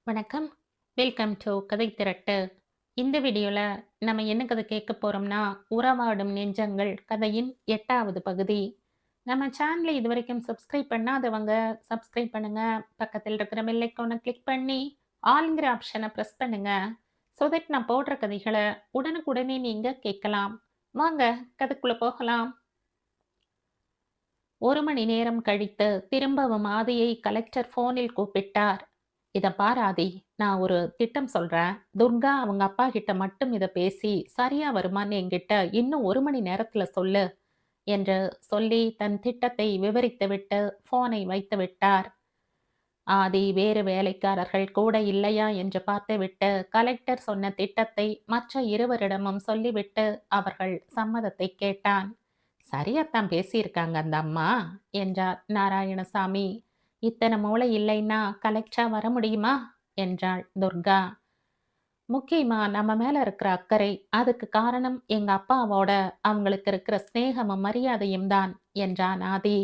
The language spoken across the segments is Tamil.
வணக்கம். வெல்கம் டு கதை திரட்டு. இந்த வீடியோல நம்ம என்ன கதை கேட்க போறோம்னா, உறவாடும் நெஞ்சங்கள் கதையின் 8வது பகுதி. நம்ம சேனலை இதுவரைக்கும் சப்ஸ்கிரைப் பண்ணாதவங்க சப்ஸ்கிரைப் பண்ணுங்க. பக்கத்தில் இருக்கிற பெல் ஐகானை கிளிக் பண்ணி ஆல்ங்கிற ஆப்ஷனை பிரஸ் பண்ணுங்க. ஸோ தட் நான் போடுற கதைகளை உடனுக்குடனே நீங்க கேட்கலாம். வாங்க கதைக்குள்ள போகலாம். 1 மணி நேரம் கழித்து திரும்பவும் ஆதியை கலெக்டர் போனில் கூப்பிட்டார். இத பாரு ஆதி, நான் ஒரு திட்டம் சொல்றேன். துர்கா அவங்க அப்பா கிட்ட மட்டும் இத பேசி சரியா வருமான்னு என்கிட்ட இன்னும் 1 மணி நேரத்துல சொல்லு என்று சொல்லி தன் திட்டத்தை விவரித்துவிட்டு போனை வைத்து விட்டார். ஆதி வேறு வேலைக்காரர்கள் கூட இல்லையா என்று பார்த்துவிட்டு கலெக்டர் சொன்ன திட்டத்தை மற்ற இருவரிடமும் சொல்லிவிட்டு அவர்கள் சம்மதத்தை கேட்டான். சரியாத்தான் பேசியிருக்காங்க அந்த அம்மா என்றார் நாராயணசாமி. இத்தனை மூளை இல்லைன்னா கலெக்டரா வர முடியுமா என்றாள் துர்கா. முக்கியமா நம்ம மேல இருக்கிற அக்கறை, அதுக்கு காரணம் எங்க அப்பாவோட அவங்களுக்கு இருக்கிற சிநேகமும் மரியாதையும் தான் என்றான் ஆதி.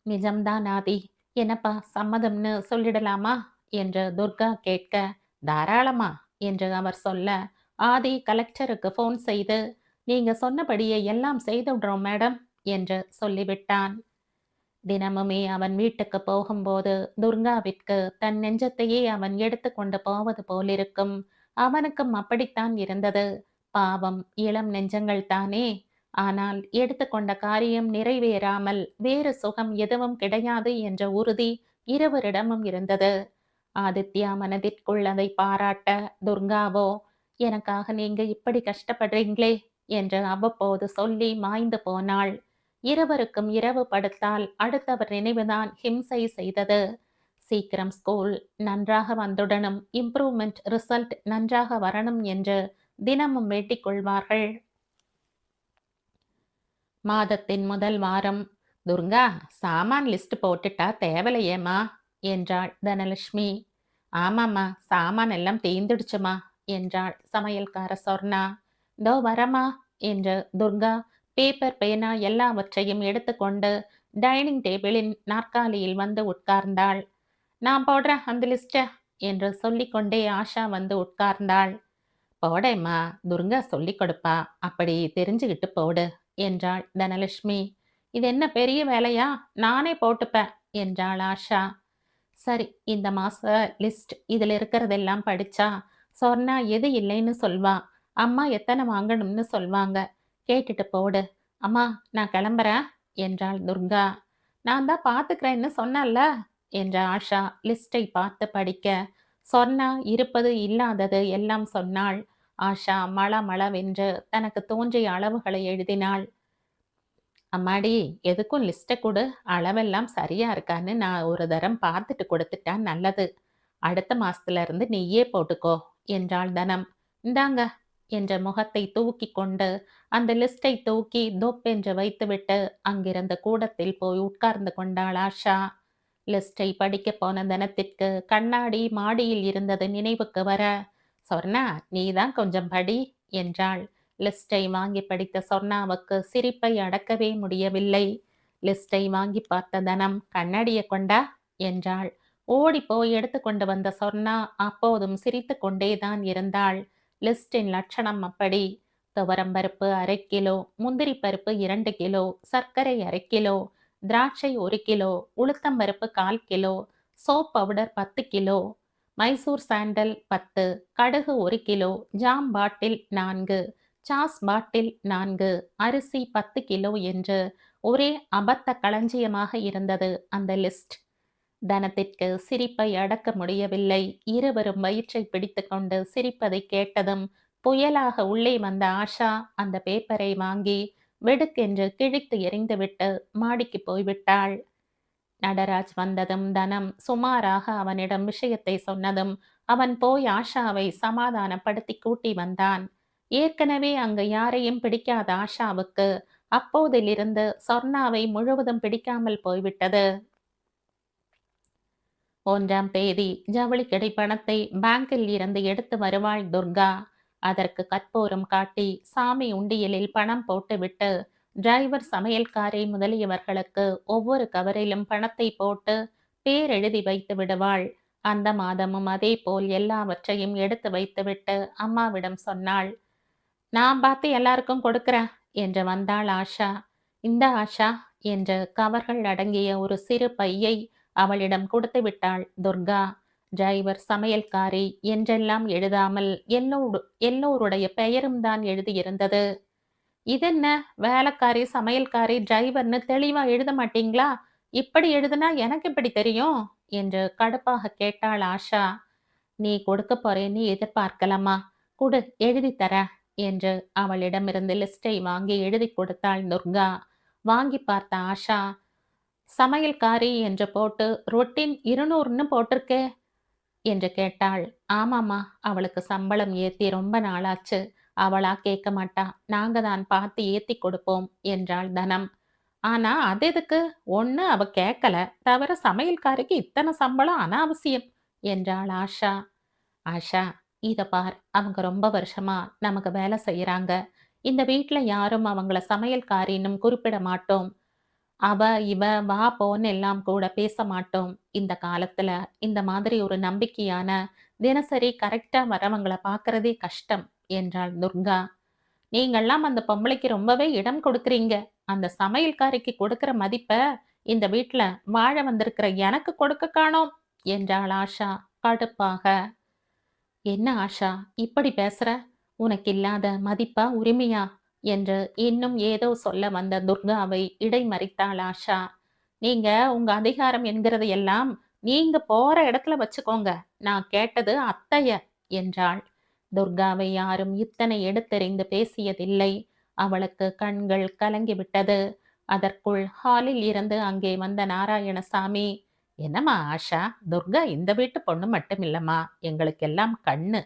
நிஜம்தான் ஆதி, என்னப்பா சம்மதம்னு சொல்லிடலாமா என்று துர்கா கேட்க, தாராளமா என்று அவர் சொல்ல, ஆதி கலெக்டருக்கு போன் செய்து, நீங்க சொன்னபடியே எல்லாம் செய்துடுறோம் மேடம் என்று சொல்லிவிட்டான். தினமுமே அவன் வீட்டுக்கு போகும்போது துர்காவிற்கு தன் நெஞ்சத்தையே அவன் எடுத்து கொண்டு போவது போலிருக்கும். அவனுக்கும் அப்படித்தான் இருந்தது. பாவம், இளம் நெஞ்சங்கள் தானே. ஆனால் எடுத்துக்கொண்ட காரியம் நிறைவேறாமல் வேறு சுகம் எதுவும் கிடையாது என்ற உறுதி இருவரிடமும் இருந்தது. ஆதித்யா மனதிற்குள் அதை பாராட்ட, துர்காவோ எனக்காக நீங்க இப்படி கஷ்டப்படுறீங்களே என்று அவ்வப்போது சொல்லி மாய்ந்து போனாள். இருவருக்கும் இரவு படுத்தால் அடுத்தவர் நினைவுதான் ஹிம்சை செய்தது. சீக்கிரம் ஸ்கூல் நன்றாக வந்துடணும், இம்ப்ரூவ்மெண்ட் ரிசல்ட் நன்றாக வரணும் என்று தினமும் வேண்டிக் கொள்வார்கள். மாதத்தின் முதல் வாரம், துர்கா சாமான் லிஸ்ட் போட்டுட்டா தேவலையேம்மா என்றாள் தனலட்சுமி. ஆமாம்மா, சாமான் எல்லாம் தீந்துடுச்சுமா என்றாள் சமையல்கார சொர்ணா. தோ வரமா என்று துர்கா பேப்பர் பேனா எல்லாவற்றையும் எடுத்துக்கொண்டு டைனிங் டேபிளின் நாற்காலியில் வந்து உட்கார்ந்தாள். நான் போடுறேன் அந்த லிஸ்ட என்று சொல்லிக்கொண்டே ஆஷா வந்து உட்கார்ந்தாள். போடேம்மா, துர்கா சொல்லி கொடுப்பா, அப்படி தெரிஞ்சுக்கிட்டு போடு என்றாள் தனலட்சுமி. இது என்ன பெரிய வேலையா, நானே போட்டுப்பேன் என்றாள் ஆஷா. சரி, இந்த மாச லிஸ்ட் இதில் இருக்கிறதெல்லாம் படிச்சா சொன்னா எது இல்லைன்னு சொல்வா, அம்மா எத்தனை வாங்கணும்னு சொல்வாங்க, கேட்டுட்டு போடு. அம்மா நான் கிளம்புறேன் என்றாள் துர்கா. நான் தான் பார்த்துக்கிறேன்னு சொன்னல்ல என்ற ஆஷா லிஸ்டை பார்த்து படிக்க, சொன்னா இருப்பது இல்லாதது எல்லாம் சொன்னாள். ஆஷா மளமளவென்று தனக்கு தோன்றிய அளவுகளை எழுதினாள். அம்மாடி, எதுக்கும் லிஸ்ட்டை கொடு, அளவெல்லாம் சரியா இருக்கான்னு நான் ஒரு தரம் பார்த்துட்டு கொடுத்துட்டா நல்லது. அடுத்த மாசத்துல இருந்து நீயே போட்டுக்கோ என்றாள் தனம். இந்தாங்க என்ற முகத்தை தூக்கி கொண்டு அந்த லிஸ்டை தூக்கி தொப்பென்று வைத்துவிட்டு அங்கிருந்த கூடத்தில் போய் உட்கார்ந்து கொண்டாள் ஆஷா. லிஸ்டை படிக்க போன தனத்திற்கு கண்ணாடி மாடியில் இருந்தது நினைவுக்கு வர, சொர்ணா நீதான் கொஞ்சம் படி என்றாள். லிஸ்டை வாங்கி படித்த சொர்ணாவுக்கு சிரிப்பை அடக்கவே முடியவில்லை. லிஸ்டை வாங்கி பார்த்த தனம் கண்ணாடியை கொண்டா என்றாள். ஓடி போய் எடுத்துக்கொண்டு வந்த சொர்ணா அப்போதும் சிரித்து கொண்டேதான் இருந்தாள். லிஸ்டின் லட்சணம் அப்படி. துவரம்பருப்பு 1/2 கிலோ, முந்திரி பருப்பு 2 கிலோ, சர்க்கரை 1/2 கிலோ, திராட்சை 1 கிலோ, உளுத்தம்பருப்பு 1/4 kilo, soap powder 10 kilo, Mysore sandal 10, கடுகு 1 கிலோ, ஜாம் பாட்டில் 4, சாஸ் பாட்டில் 4, அரிசி 10 கிலோ என்று ஒரே அபத்த களஞ்சியமாக இருந்தது அந்த லிஸ்ட். தனத்திற்கு சிரிப்பை அடக்க முடியவில்லை. இருவரும் வயிற்றை பிடித்துக்கொண்டு சிரிப்பதை கேட்டதும் புயலாக உள்ளே வந்த ஆஷா அந்த பேப்பரை வாங்கி வெடுக்கென்று கிழித்து எறிந்துவிட்டு மாடிக்கு போய்விட்டாள். நடராஜ் வந்ததும் தனம் சுமாராக அவனிடம் விஷயத்தை சொன்னதும் அவன் போய் ஆஷாவை சமாதானப்படுத்தி கூட்டி வந்தான். ஏற்கனவே அங்கு யாரையும் பிடிக்காத ஆஷாவுக்கு அப்போதிலிருந்து சொர்ணாவை முழுவதும் பிடிக்காமல் போய்விட்டது. 1ஆம் தேதி ஜவுளிக்கடை பணத்தை பேங்கில் இருந்து எடுத்து வருவாள் துர்கா. அதற்கு கற்பூரம் காட்டி சாமி உண்டியலில் பணம் போட்டுவிட்டு டிரைவர், சமையல்காரை முதலியவர்களுக்கு ஒவ்வொரு கவரிலும் பணத்தை போட்டு பேர் எழுதி வைத்து விடுவாள். அந்த மாதமும் அதேபோல் எல்லாவற்றையும் எடுத்து வைத்துவிட்டு அம்மாவிடம் சொன்னாள். நான் பார்த்து எல்லாருக்கும் கொடுக்கிறேன் என்று வந்தாள் ஆஷா. இந்த ஆஷா என்று கவர்கள் அடங்கிய ஒரு சிறு பையை அவளிடம் கொடுத்து விட்டாள் துர்கா. டிரைவர், சமையல்காரி என்றெல்லாம் எழுதாமல் எல்லோருடைய பெயரும் தான் எழுதியிருந்தது. இதென்ன, வேலைக்காரி, சமையல்காரி, டிரைவர்னு தெளிவா எழுத மாட்டீங்களா? இப்படி எழுதுனா எனக்கு எப்படி தெரியும் என்று கடுப்பாக கேட்டாள் ஆஷா. நீ கொடுக்க போறேன்னு எதிர்பார்க்கலாமா? குடு, எழுதி தரேன் என்று அவளிடமிருந்து லிஸ்டை வாங்கி எழுதி கொடுத்தாள் துர்கா. வாங்கி பார்த்த ஆஷா, சமையல்காரி என்று போட்டு ரொட்டின் 200ன்னு போட்டிருக்கே என்று கேட்டாள். ஆமாம்மா, அவளுக்கு சம்பளம் ஏத்தி ரொம்ப நாளாச்சு. அவளா கேட்க மாட்டா. நாங்க தான் பார்த்து ஏத்தி கொடுப்போம் என்றாள் தனம். ஆனா அது எதுக்கு? ஒண்ணு அவ கேட்கல. தவிர சமையல்காரிக்கு இத்தனை சம்பளம் அனாவசியம் என்றாள் ஆஷா. ஆஷா, இத பார். அவங்க ரொம்ப வருஷமா நமக்கு வேலை செய்யறாங்க. இந்த வீட்ல யாரும் அவங்கள சமையல்காரின்னும் குறிப்பிட மாட்டோம். அவ, இவ, வா, போன்னு எல்லாம் கூட பேச மாட்டோம். இந்த காலத்துல இந்த மாதிரி ஒரு நம்பிக்கையான, தினசரி கரெக்ட்டா வரவங்கள பார்க்கறதே கஷ்டம் என்றாள் துர்கா. நீங்கள்லாம் அந்த பொம்பளைக்கு ரொம்பவே இடம் கொடுக்குறீங்க. அந்த சமையல்காரிக்கு கொடுக்கிற மதிப்ப இந்த வீட்ல வாழ வந்திருக்கிற எனக்கு கொடுக்க காணோம் என்றாள் ஆஷா கடுப்பாக. என்ன ஆஷா, இப்படி பேசுற? உனக்கு இல்லாத மதிப்பா, உரிமையா என்று இன்னும் ஏதோ சொல்ல வந்த துர்காவை இடைமறித்தாள் ஆஷா. நீங்க உங்க அதிகாரம் என்கிறது எல்லாம் நீங்க போற இடத்துல வச்சுக்கோங்க. நான் கேட்டது அத்தைய என்றாள். துர்காவை யாரும் இத்தனை எடுத்தெறிந்து பேசியதில்லை. அவளுக்கு கண்கள் கலங்கிவிட்டது. அதற்குள் ஹாலில் இருந்து அங்கே வந்த நாராயணசாமி, என்னம்மா ஆஷா, துர்கா இந்த வீட்டு பொண்ணு மட்டும் இல்லம்மா, எங்களுக்கெல்லாம் கண்ணு.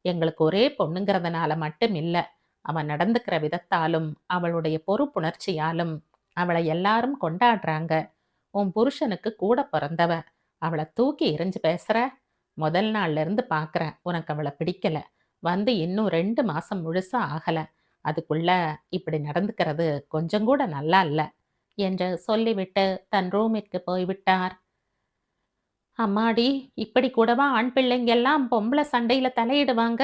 எங்களுக்கு ஒரே பொண்ணுங்கிறதுனால மட்டும் இல்ல, அவ நடந்துக்கிற விதத்தாலும் அவளுடைய பொறுப்புணர்ச்சியாலும் அவளை எல்லாரும் கொண்டாடுறாங்க. உன் புருஷனுக்கு கூட பிறந்தவ. அவளை தூக்கி எறிஞ்சு பேசுற? முதல் நாள்ல இருந்து பார்க்கறேன் உனக்கு அவளை பிடிக்கல. வந்து இன்னும் 2 மாசம் முழுசா ஆகல. அதுக்குள்ள இப்படி நடந்துக்கிறது கொஞ்சம் கூட நல்லா இல்ல என்று சொல்லிவிட்டு தன் ரூமிற்கு போய்விட்டார். அம்மாடி! இப்படி கூடவா ஆண் பிள்ளைங்கெல்லாம் பொம்பள சண்டையில தலையிடுவாங்க?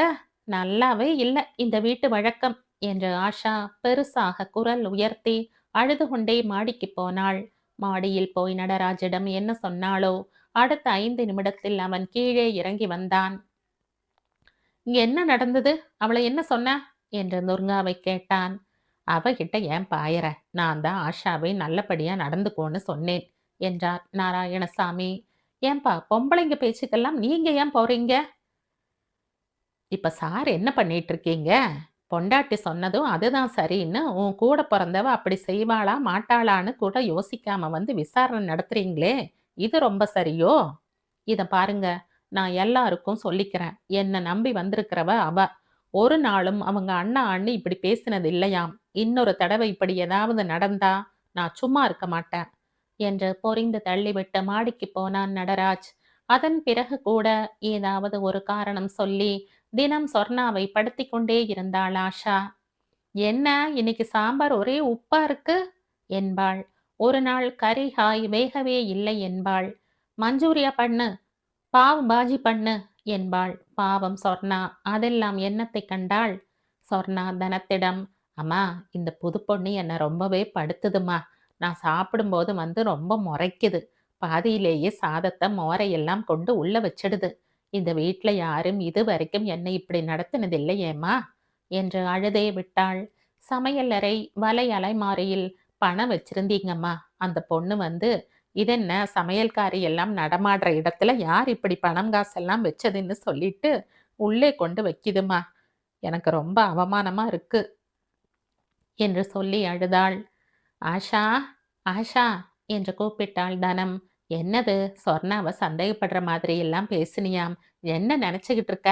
நல்லாவே இல்ல இந்த வீட்டு வழக்கம் என்று ஆஷா பெருசாக குரல் உயர்த்தி அழுது கொண்டே மாடிக்கு போனாள். மாடியில் போய் நடராஜிடம் என்ன சொன்னாளோ, அடுத்த 5 நிமிடத்தில் அவன் கீழே இறங்கி வந்தான். இங்க என்ன நடந்தது? அவளை என்ன சொன்ன என்று துர்காவை கேட்டான். அவகிட்ட ஏன் பாயற? நான் தான் ஆஷாவை நல்லபடியா நடந்துக்கோன்னு சொன்னேன் என்றார் நாராயணசாமி. ஏன்பா, பொம்பளைங்க பேச்சுக்கெல்லாம் நீங்க ஏன் போறீங்க? இப்ப சார் என்ன பண்ணிட்டு இருக்கீங்க? பொண்டாட்டி சொன்னதும் அதுதான் சரின்னு உன் கூட பிறந்தவ அப்படி செய்வாளா மாட்டாளான்னு கூட யோசிக்காம வந்து விசாரணை நடத்துறீங்களே, இது ரொம்ப சரியோ? இத பாருங்க, நான் எல்லாருக்கும் சொல்லிக்கிறேன். என்ன நம்பி வந்திருக்கிறவ அவ. ஒரு நாளும் அவங்க அண்ணா அண்ணி இப்படி பேசினது இல்லையாம். இன்னொரு தடவை இப்படி ஏதாவது நடந்தா நான் சும்மா இருக்க மாட்டேன் என்று பொரிந்து தள்ளிவிட்டு மாடிக்கு போனான் நடராஜ். அதன் பிறகு கூட ஏதாவது ஒரு காரணம் சொல்லி தினம் சொர்ணாவை படுத்திக் கொண்டே இருந்தாள் ஆஷா. என்ன, இன்னைக்கு சாம்பார் ஒரே உப்பா இருக்கு என்பாள். ஒரு நாள் கறி காய் வேகவே இல்லை என்பாள். மஞ்சூரியா பண்ணு, பாவ் பாஜி பண்ணு என்பாள். பாவம் சொர்ணா அதெல்லாம் எண்ணத்தை கண்டாள். சொர்ணா தனத்திடம், அம்மா, இந்த புது பொண்ணு என்னை ரொம்பவே படுத்துதுமா. நான் சாப்பிடும்போது வந்து ரொம்ப முறைக்குது. பாதியிலேயே சாதத்தை மோரையெல்லாம் கொண்டு உள்ள வச்சிடுது. இந்த வீட்ல யாரும் இது வரைக்கும் என்னை இப்படி நடத்தினதில்லையேம்மா என்று அழுதே விட்டாள். சமையலறை வலை அலைமாரியில் பணம் வச்சிருந்தீங்கம்மா. அந்த பொண்ணு வந்து, இதென்ன சமையல்காரி எல்லாம் நடமாடுற இடத்துல யார் இப்படி பணம் காசெல்லாம் வச்சதுன்னு சொல்லிட்டு உள்ளே கொண்டு வைக்குதுமா. எனக்கு ரொம்ப அவமானமா இருக்கு என்று சொல்லி அழுதாள். ஆஷா, ஆஷா என்று கூப்பிட்டாள் தனம். என்னது, சொர்ணாவ சந்தேகப்படுற மாதிரி எல்லாம் பேசினியாம். என்ன நினைச்சுக்கிட்டு இருக்க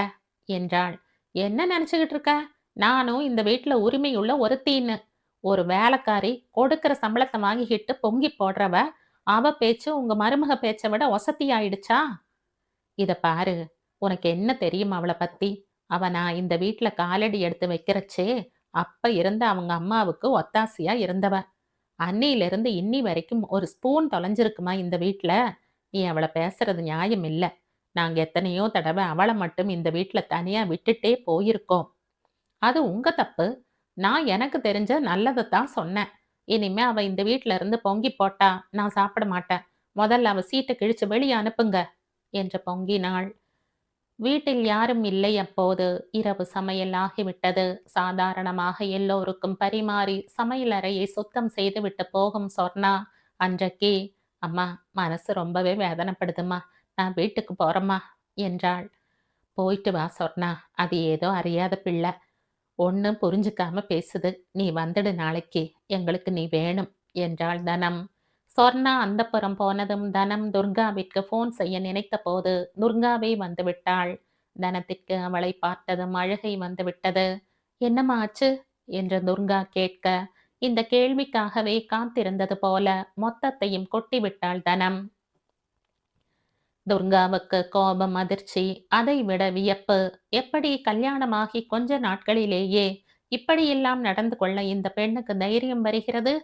என்றாள். என்ன நினைச்சுக்கிட்டு இருக்க? நானும் இந்த வீட்டுல உரிமையுள்ள ஒருத்தின்னு. ஒரு வேலைக்காரி கொடுக்கிற சம்பளத்தை வாங்கிக்கிட்டு பொங்கி போடுறவ, அவ பேச்சு உங்க மருமக பேச்சை விட ஒசத்தியாயிடுச்சா? இத பாரு, உனக்கு என்ன தெரியும் அவளை பத்தி? அவ நான் இந்த வீட்டுல காலடி எடுத்து வைக்கிறச்சே அப்ப இருந்த அவங்க அம்மாவுக்கு ஒத்தாசையா இருந்தவ. அன்னையிலிருந்து இன்னி வரைக்கும் ஒரு ஸ்பூன் தொலைஞ்சிருக்குமா இந்த வீட்ல? நீ அவளை பேசுறது நியாயம் இல்ல. நாங்க எத்தனையோ தடவை அவளை மட்டும் இந்த வீட்ல தனியா விட்டுட்டே போயிருக்கோம். அது உங்க தப்பு. நான் எனக்கு தெரிஞ்ச நல்லதத்தான் சொன்னேன். இனிமே அவ இந்த வீட்ல இருந்து பொங்கி போட்டா நான் சாப்பிட மாட்டேன். முதல்ல அவ சீட்ட கிழிச்சு வெளிய அனுப்புங்க என்று பொங்கினாள். வீட்டில் யாரும் இல்லை அப்போது. இரவு சமையல் ஆகிவிட்டது. சாதாரணமாக எல்லோருக்கும் பரிமாறி சமையலறையை சுத்தம் செய்துவிட்டு போகும் சொர்ணா அன்றைக்கு, அம்மா மனசு ரொம்பவே வேதனைப்படுதும்மா. நான் வீட்டுக்கு போறேம்மா என்றாள். போயிட்டு வா சொர்ணா. அது ஏதோ அறியாத பிள்ளை. ஒண்ணும் புரிஞ்சுக்காம பேசுது. நீ வந்துடு நாளைக்கு. எங்களுக்கு நீ வேணும் என்றாள் தனம். சொர்ணா அந்தப்புறம் போனதும் தனம் துர்காவிற்கு போன் செய்ய நினைத்தபோது துர்காவே வந்துவிட்டாள். தனத்திற்கு அவளை பார்த்ததும் அழுகை வந்துவிட்டது. என்னம்மா ஆச்சு என்று துர்கா கேட்க, இந்த கேள்விக்காகவே காத்திருந்தது போல மொத்தத்தையும் கொட்டிவிட்டாள் தனம். துர்காவுக்கு கோபம், அதிர்ச்சி, அதைவிட வியப்பு. எப்படி கல்யாணமாகி கொஞ்ச நாட்களிலேயே இப்படியெல்லாம் நடந்து கொள்ள இந்த பெண்ணுக்கு தைரியம் வருகிறது?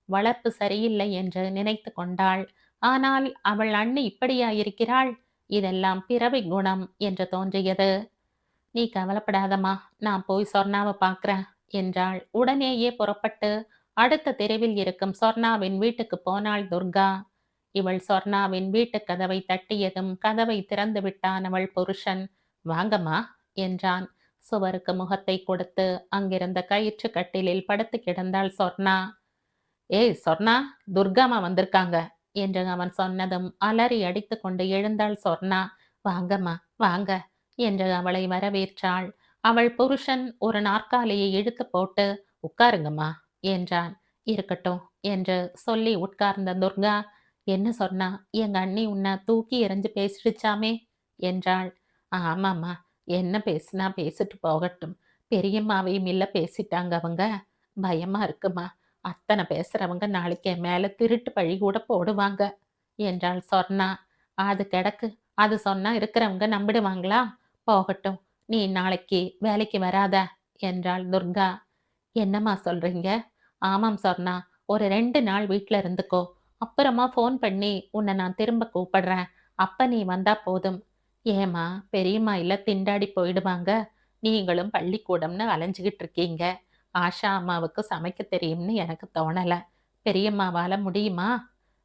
வளர்ப்பு சரியில்லை என்று நினைத்து கொண்டாள். ஆனால் அவள் அண்ணி இப்படியா இருக்கிறாள்? இதெல்லாம் பிறவி குணம் என்று தோன்றியது. நீ கவலைப்படாதம்மா, நான் போய் சொர்ணாவை பார்க்கிறேன் என்றாள். உடனேயே புறப்பட்டு அடுத்த தெருவில் இருக்கும் சொர்ணாவின் வீட்டுக்கு போனாள் துர்கா. இவள் சொர்ணாவின் வீட்டுக் கதவை தட்டியதும் கதவை திறந்து விட்டான் அவள் புருஷன். வாங்கம்மா என்றான். சுவருக்கு முகத்தை கொடுத்து அங்கிருந்த கயிற்று கட்டிலில் படுத்து கிடந்தாள் சொர்ணா. ஏய் சொர்ணா, துர்காமா வந்திருக்காங்க என்று அவன் சொன்னதும் அலறி அடித்து கொண்டு எழுந்தாள் சொர்ணா. வாங்கம்மா வாங்க என்று அவளை வரவேற்றாள். அவள் புருஷன் ஒரு நாற்காலியை இழுத்து போட்டு உட்காருங்கம்மா என்றான். இருக்கட்டும் என்று சொல்லி உட்கார்ந்த துர்கா, என்ன சொன்னா? எங்க அண்ணி உன்னை தூக்கி எறிஞ்சு பேசிடுச்சாமே என்றாள். ஆமாம்மா, என்ன பேசுனா பேசிட்டு போகட்டும். பெரியம்மாவையும் இல்ல பேசிட்டாங்க அவங்க. பயமா இருக்குமா. அத்தனை பேசுறவங்க நாளைக்கு என் மேல திருட்டு பழி கூட போடுவாங்க என்றாள் சொர்ணா. அது கிடக்கு. அது சொன்னா இருக்கிறவங்க நம்பிடுவாங்களா? போகட்டும். நீ நாளைக்கு வேலைக்கு வராத என்றாள் துர்கா. என்னம்மா சொல்றீங்க? ஆமாம் சொர்ணா. ஒரு 2 நாள் வீட்ல இருந்துக்கோ. அப்புறமா ஃபோன் பண்ணி உன்னை நான் திரும்ப கூப்பிடுறேன். அப்ப நீ வந்தா போதும். ஏம்மா, பெரியம்மா இல்ல திண்டாடி போயிடுவாங்க. நீங்களும் பள்ளிக்கூடம்னு அலைஞ்சுகிட்டு இருக்கீங்க. ஆஷா அம்மாவுக்கு சமைக்க தெரியும்னு எனக்கு தோணல. பெரியம்மாவால முடியுமா?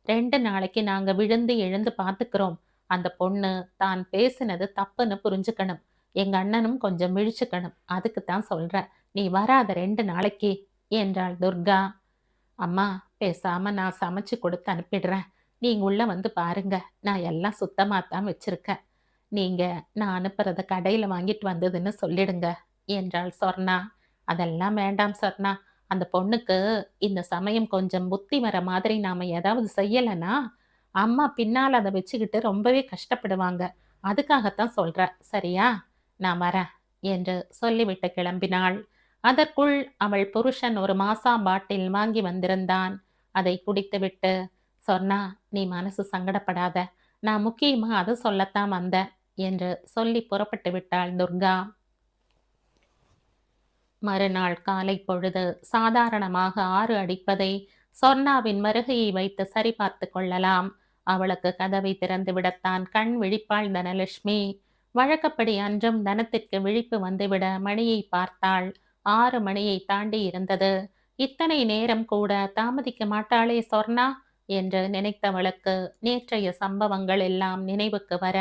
2 நாளைக்கு நாங்க விழுந்து எழுந்து பார்த்துக்கிறோம். அந்த பொண்ணு தான் பேசினது தப்புன்னு புரிஞ்சுக்கணும். எங்க அண்ணனும் கொஞ்சம் விழிச்சுக்கணும். அதுக்கு தான் சொல்றேன். நீ வராத 2 நாளைக்கு என்றாள் துர்கா. அம்மா, பேசாம நான் சமைச்சு கொடுத்து அனுப்பிடுறேன். நீங்க உள்ள வந்து பாருங்க. நான் எல்லாம் சுத்தமாத்தான் வச்சிருக்கேன். நீங்க நான் அனுப்புறத கடையில வாங்கிட்டு வந்ததுன்னு சொல்லிடுங்க என்றாள் சொர்ணா. அதெல்லாம் வேண்டாம் சொர்ணா. அந்த பொண்ணுக்கு இந்த சமயம் கொஞ்சம் புத்தி வர மாதிரி நாம ஏதாவது செய்யலைன்னா அம்மா பின்னால் அதை வச்சுக்கிட்டு ரொம்பவே கஷ்டப்படுவாங்க. அதுக்காகத்தான் சொல்றேன். சரியா? நான் வரேன் என்று சொல்லிவிட்டு கிளம்பினாள். அதற்குள் அவள் புருஷன் ஒரு மாசா பாட்டில் வாங்கி வந்திருந்தான். அதை குடித்துவிட்டு, சொன்னா நீ மனசு சங்கடப்படாத. நான் முக்கியமா அதை சொல்லத்தான் வந்தேன் என்று சொல்லி புறப்பட்டு விட்டாள் துர்கா. மறுநாள் காலை பொழுது சாதாரணமாக 6 அடிப்பதை சொர்ணாவின் மருகையை வைத்து சரிபார்த்து கொள்ளலாம். அவளுக்கு கதவை திறந்து விடத்தான் கண் விழிப்பாள் தனலட்சுமி. வழக்கப்படி அன்றும் தனத்திற்கு விழிப்பு வந்துவிட மணியை பார்த்தாள். 6 மணியை தாண்டி இருந்தது. இத்தனை நேரம் கூட தாமதிக்க மாட்டாளே சொர்ணா என்று நினைத்தவளுக்கு நேற்றைய சம்பவங்கள் எல்லாம் நினைவுக்கு வர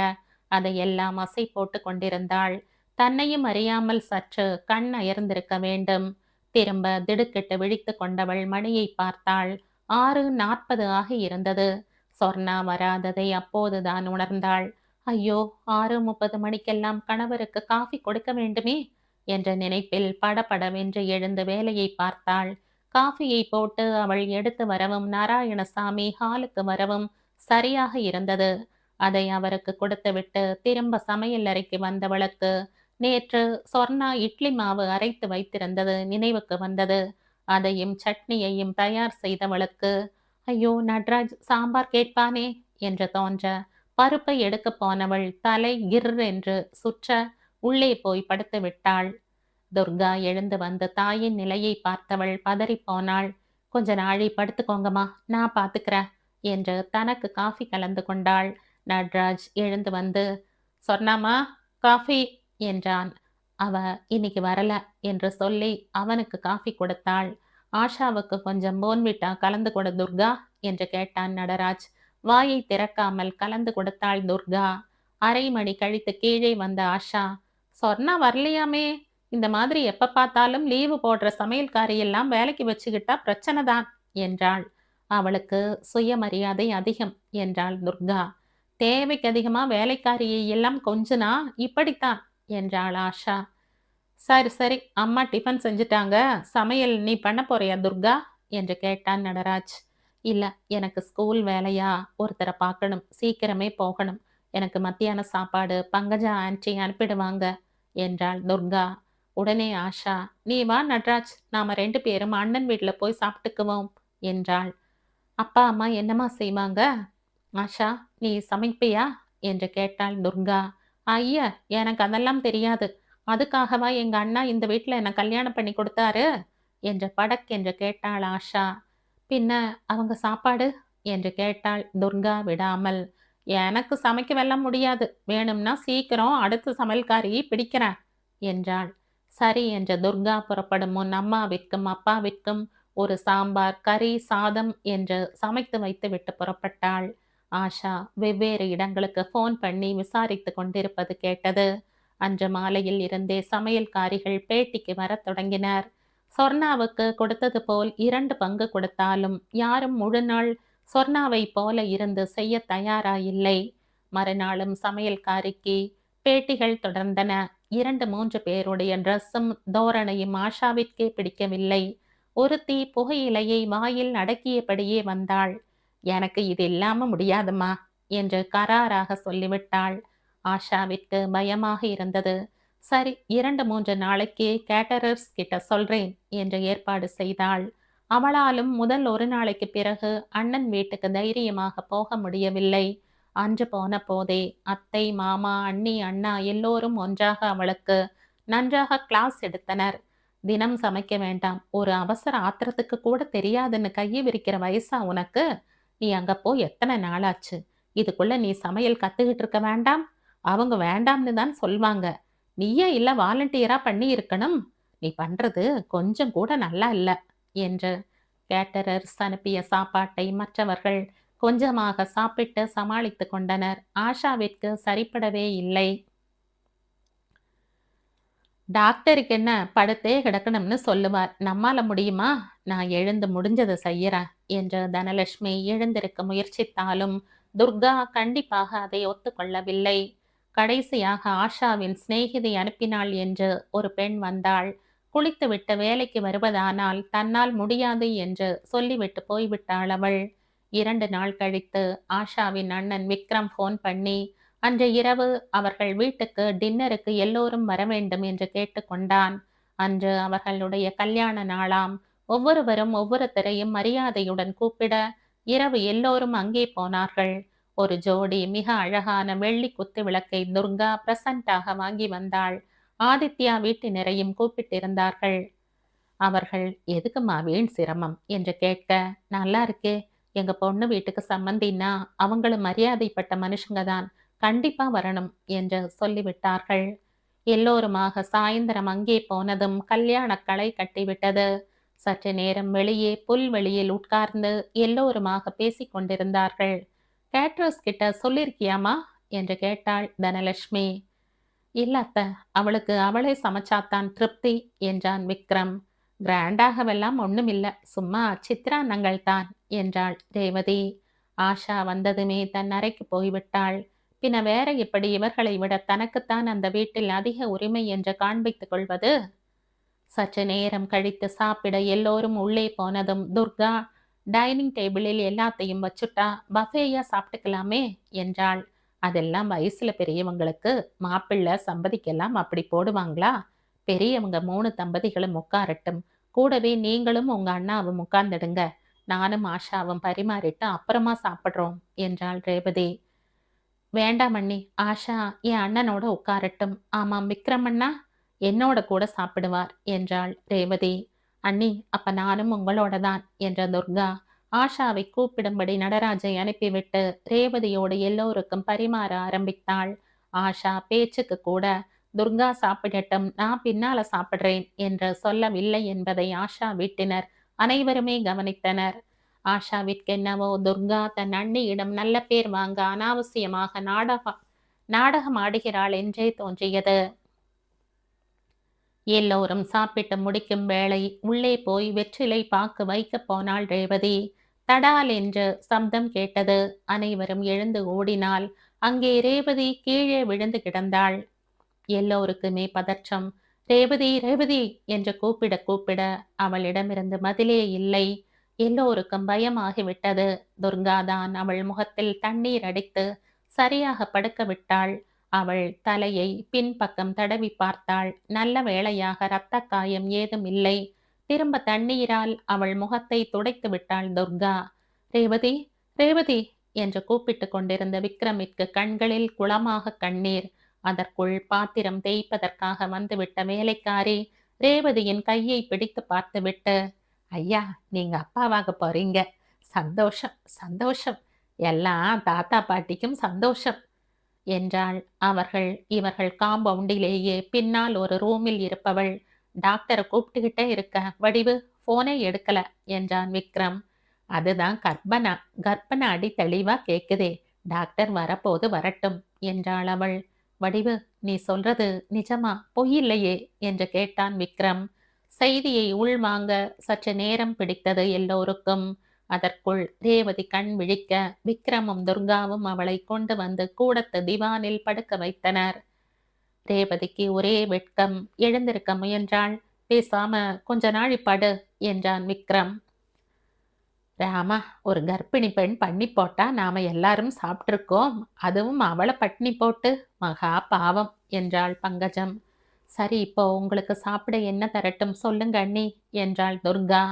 அதையெல்லாம் அசை போட்டு கொண்டிருந்தாள். தன்னையும் அறியாமல் சற்று கண் அயர்ந்திருக்க வேண்டும். திரும்ப திடுக்கிட்டு விழித்து கொண்டவள் மணியை பார்த்தாள். 6:40 ஆகி இருந்தது. சொர்ணா வராததை அப்போதுதான் உணர்ந்தாள். ஐயோ, 6:30 மணிக்கெல்லாம் கணவருக்கு காஃபி கொடுக்க வேண்டுமே என்ற நினைப்பில் படபடவென்று எழுந்து வேலையை பார்த்தாள். காஃபியை போட்டு அவள் எடுத்து வரவும் நாராயணசாமி ஹாலுக்கு வரவும் சரியாக இருந்தது. அதை அவருக்கு கொடுத்துவிட்டு திரும்ப சமையல் அறைக்கு வந்தவளுக்கு நேற்று சொர்ணா இட்லி மாவு அரைத்து வைத்திருந்தது நினைவுக்கு வந்தது. அதையும் சட்னியையும் தயார் செய்தவளுக்கு, ஐயோ நட்ராஜ் சாம்பார் கேட்பானே என்று தோன்ற பருப்பை எடுக்க போனவள் தலை கிர் என்று சுற்ற உள்ளே போய் படுத்து விட்டாள். துர்கா எழுந்து வந்து தாயின் நிலையை பார்த்தவள் பதறிப்போனாள். கொஞ்ச நாழி படுத்துக்கோங்கம்மா, நான் பார்த்துக்கிறேன் என்று தனக்கு காஃபி கலந்து கொண்டாள். நட்ராஜ் எழுந்து வந்து, சொன்னாமா, காஃபி என்றான். அவ இன்னைக்கு வரல என்று சொல்லி அவனுக்கு காஃபி கொடுத்தாள். ஆஷாவுக்கு கொஞ்சம் போன்விட்டா கலந்து கொடு துர்கா என்று கேட்டான் நடராஜ். வாயை திறக்காமல் கலந்து கொடுத்தாள் துர்கா. அரை மணி கழித்து கீழே வந்த ஆஷா, சொன்னா வரலையாமே, இந்த மாதிரி எப்ப பார்த்தாலும் லீவு போடுற சமையல்காரியெல்லாம் வேலைக்கு வச்சுக்கிட்டா பிரச்சனை தான் என்றாள். அவளுக்கு சுயமரியாதை அதிகம் என்றாள் துர்கா. தேவைக்கு அதிகமா வேலைக்காரியை எல்லாம் கொஞ்சனா இப்படித்தான் என்றாள் ஆஷா. சரி சரி, அம்மா டிஃபன் செஞ்சுட்டாங்க, சமையல் நீ பண்ண போறியா துர்கா என்று கேட்டான் நடராஜ். இல்ல, எனக்கு ஸ்கூல் வேலையா, ஒருத்தரை பார்க்கணும், சீக்கிரமே போகணும். எனக்கு மத்தியான சாப்பாடு பங்கஜா ஆன்ட்டி அனுப்பிடுவாங்க என்றாள் துர்கா. உடனே ஆஷா, நீ வா நட்ராஜ், நாம 2 பேரும் அண்ணன் வீட்டுல போய் சாப்பிட்டுக்குவோம் என்றாள். அப்பா அம்மா என்னம்மா செய்வாங்க? ஆஷா, நீ சமைப்பியா என்று கேட்டாள் துர்கா. ஐயா, எனக்கு அதெல்லாம் தெரியாது. அதுக்காகவா எங்க அண்ணா இந்த வீட்டுல என்ன கல்யாணம் பண்ணி கொடுத்தாரு என்று படக் என்று கேட்டாள் ஆஷா. பின்ன அவங்க சாப்பாடு என்று கேட்டாள் துர்கா விடாமல். எனக்கு சமைக்கவெல்லாம் முடியாது, வேணும்னா சீக்கிரம் அடுத்த சமையல்காரியை பிடிக்கிறேன் என்றாள். சரி என்ற துர்கா புறப்படும் முன் அம்மாவிற்கும் அப்பாவிற்கும் ஒரு சாம்பார், கறி, சாதம் என்று சமைத்து வைத்து விட்டு புறப்பட்டாள். ஆஷா வெவ்வேறு இடங்களுக்கு போன் பண்ணி விசாரித்து கொண்டிருப்பது கேட்டது. அன்று மாலையில் இருந்தே சமையல்காரிகள் பேட்டிக்கு வரத் தொடங்கினர். சொர்ணாவுக்கு கொடுத்தது போல் 2 பங்கு கொடுத்தாலும் யாரும் முழு நாள் சொர்ணாவை போல இருந்து செய்ய தயாராயில்லை. மறுநாளும் சமையல்காரிக்கு பேட்டிகள் தொடர்ந்தன. 2-3 பேருடைய ட்ரெஸ்ஸும் தோரணையும் ஆஷாவிற்கே பிடிக்கவில்லை. ஒருத்தி புகையிலையை வாயில் அடக்கியபடியே வந்தாள். எனக்கு இது இல்லாம முடியாதுமா என்று கராராக சொல்லிவிட்டாள். ஆஷாவிற்கு பயமாக இருந்தது. சரி, 2-3 நாளைக்கு கேட்டரர்ஸ் கிட்ட சொல்றேன் என்று ஏற்பாடு செய்தாள். அவளாலும் முதல் ஒரு நாளைக்கு பிறகு அண்ணன் வீட்டுக்கு தைரியமாக போக முடியவில்லை. அன்று போன போதே அத்தை, மாமா, அண்ணி, அண்ணா எல்லோரும் ஒன்றாக அவளுக்கு நன்றாக கிளாஸ் எடுத்தனர். தினம் சமைக்க வேண்டாம், ஒரு அவசர ஆத்திரத்துக்கு கூட தெரியாதுன்னு கையை விரிக்கிற வயசா உனக்கு? நீ அங்க போய் எத்தனை நாளாச்சு? இதுக்குள்ள நீ சமையல் கத்துக்கிட்டு இருக்க வேண்டாம்? அவங்க வேண்டாம்னு தான் சொல்வாங்க. நீயே இல்ல வாலண்டியரா பண்ணி இருக்கணும். நீ பண்றது கொஞ்சம் கூட நல்லா இல்ல என்று கேட்டரர்ஸ் அனுப்பிய சாப்பாட்டை மற்றவர்கள் கொஞ்சமாக சாப்பிட்டு சமாளித்து கொண்டனர். ஆஷாவிற்கு சரிப்படவே இல்லை. டாக்டருக்கு என்ன படுத்தே கிடக்கணும்னு சொல்லுவார், நம்மால முடியுமா? நான் எழுந்து முடிஞ்சதை செய்யறேன் என்று தனலட்சுமி எழுந்திருக்க முயற்சித்தாலும் துர்கா கண்டிப்பாக அதை ஒத்துக்கொள்ளவில்லை. கடைசியாக ஆஷாவின் சிநேகிதி அனுப்பினாள் என்று ஒரு பெண் வந்தாள். குளித்துவிட்டு வேலைக்கு வருவதானால் தன்னால் முடியாது என்று சொல்லிவிட்டு போய்விட்டாள் அவள். 2 நாள் கழித்து ஆஷாவின் அண்ணன் விக்ரம் போன் பண்ணி அன்று இரவு அவர்கள் வீட்டுக்கு டின்னருக்கு எல்லோரும் வரவேண்டும் என்று கேட்டுக்கொண்டான். அன்று அவர்களுடைய கல்யாண நாளாம். ஒவ்வொருவரும் ஒவ்வொருத்தரையும் மரியாதையுடன் கூப்பிட இரவு எல்லோரும் அங்கே போனார்கள். ஒரு ஜோடி மிக அழகான வெள்ளி குத்து விளக்கை துர்கா பிரசண்டாக வாங்கி வந்தாள். ஆதித்யா வீட்டினரையும் கூப்பிட்டிருந்தார்கள். அவர்கள் எதுக்குமா வீண் சிரமம் என்று கேட்க, நல்லா இருக்கே, எங்க பொண்ணு வீட்டுக்கு சம்மந்தின்னா அவங்களும் மரியாதைப்பட்ட மனுஷங்க தான், கண்டிப்பா வரணும் என்று சொல்லிவிட்டார்கள். எல்லோருமாக சாயந்தரம் அங்கே போனதும் கல்யாண களை கட்டிவிட்டது. சற்று நேரம் வெளியே புல்வெளியில் உட்கார்ந்து எல்லோருமாக பேசிக் கொண்டிருந்தார்கள். கேட்ரஸ் கிட்ட சொல்லிருக்கியாமா என்று கேட்டாள் தனலட்சுமி. இல்ல அத்த, அவளுக்கு அவளே சமைச்சாத்தான் திருப்தி என்றான் விக்ரம். கிராண்டாகவெல்லாம் ஒண்ணுமில்ல, சும்மா சித்திரான்னங்கள் தான் என்றாள் ரேவதி. ஆஷா வந்ததுமே தன் அறைக்கு போய்விட்டாள். பின்ன வேற எப்படி இவர்களை விட தனக்குத்தான் அந்த வீட்டில் அதிக உரிமை என்று காண்பித்துக் கொள்வது? சற்று நேரம் கழித்து சாப்பிட எல்லோரும் உள்ளே போனதும் துர்கா, டைனிங் டேபிளில் எல்லாத்தையும் வச்சுட்டா பஃபேயா சாப்பிட்டுக்கலாமே என்றாள். அதெல்லாம் வயசுல பெரியவங்களுக்கு, மாப்பிள்ளை சம்பதிக்கெல்லாம் அப்படி போடுவாங்களா? பெரியவங்க 3 தம்பதிகளும் உட்காரட்டும், கூடவே நீங்களும் உங்க அண்ணாவும் உட்கார்ந்துடுங்க, நானும் ஆஷாவும் பரிமாறிட்டு அப்புறமா சாப்பிட்றோம் என்றாள் ரேவதி. வேண்டாம் அண்ணி, ஆஷா என் அண்ணனோட உட்காரட்டும். ஆமாம், விக்ரமண்ணா என்னோட கூட சாப்பிடுவார் என்றாள் ரேவதி. அண்ணி, அப்ப நானும் உங்களோட தான் என்ற துர்கா ஆஷாவை கூப்பிடும்படி நடராஜை அனுப்பிவிட்டு ரேவதியோடு எல்லோருக்கும் பரிமாற ஆரம்பித்தாள். ஆஷா பேச்சுக்கு கூட துர்கா சாப்பிடட்டும், நான் பின்னால சாப்பிடுறேன் என்று சொல்லவில்லை என்பதை ஆஷா வீட்டினர் அனைவருமே கவனித்தனர். ஆஷாவிற்கென்னவோ துர்கா தன் அண்ணியிடம் நல்ல பேர் வாங்க அனாவசியமாக நாடகம் ஆடுகிறாள் என்றே தோன்றியது. எல்லோரும் சாப்பிட்டு முடிக்கும் வேளை உள்ளே போய் வெற்றிலை பாக்கு வைக்கப் போனாள் ரேவதி. தடால் என்று சப்தம் கேட்டது. அனைவரும் எழுந்து ஓடினாள். அங்கே ரேவதி கீழே விழுந்து கிடந்தாள். எல்லோருக்குமே பதற்றம். ரேவதி ரேவதி என்று கூப்பிட கூப்பிட அவளிடமிருந்து பதிலே இல்லை. எல்லோருக்கும் பயமாகிவிட்டது. துர்காதான் அவள் முகத்தில் தண்ணீர் அடித்து சரியாக படுக்க விட்டாள். அவள் தலையை பின்பக்கம் தடவி பார்த்தாள். நல்ல வேளையாக இரத்த காயம் ஏதும் இல்லை. திரும்ப தண்ணீரால் அவள் முகத்தை துடைத்து விட்டாள் துர்கா. ரேவதி ரேவதி என்று கூப்பிட்டு கொண்டிருந்த விக்ரமிற்கு கண்களில் குளமாக கண்ணீர். அதற்குள் பாத்திரம் தேய்ப்பதற்காக வந்துவிட்ட வேலைக்காரி ரேவதியின் கையை பிடித்து பார்த்துவிட்டு, ஐயா, நீங்க அப்பாவாக போறீங்க. சந்தோஷம் சந்தோஷம். எல்லாம் தாத்தா பாட்டிக்கும் சந்தோஷம் என்றாள். இவர்கள் காம்பவுண்டிலேயே பின்னால் ஒரு ரூமில் இருப்பவள். டாக்டரை கூப்பிட்டுக்கிட்டே இருக்க, வடிவு போனே எடுக்கல என்றான் விக்ரம். அதுதான் கர்ப்பன அடி தெளிவா கேக்குதே. டாக்டர் வரப்போது வரட்டும் என்றாள் அவள். வடிவு, நீ சொல்றது நிஜமா, பொய்யில்லையே என்று கேட்டான் விக்ரம். செய்தியை உள்வாங்க சற்று நேரம் பிடித்தது எல்லோருக்கும். அதற்குள் ரேவதி கண் விழிக்க விக்ரமும் துர்காவும் அவளை கொண்டு வந்து கூடத்து திவானில் படுக்க வைத்தனர். ரேவதிக்கு ஒரே வெட்கம். எழுந்திருக்க முயன்றாள். பேசாம கொஞ்ச நாழி படு என்றான் விக்ரம். ராமா, ஒரு கர்ப்பிணி பெண் பண்ணி போட்டா நாம எல்லாரும் சாப்பிட்டிருக்கோம். அதுவும் அவளை பட்னி போட்டு, மகா பாவம் என்றாள் பங்கஜம். சரி, இப்போ உங்களுக்கு சாப்பிட என்ன தரட்டும் சொல்லுங்க அண்ணி என்றாள் துர்கா.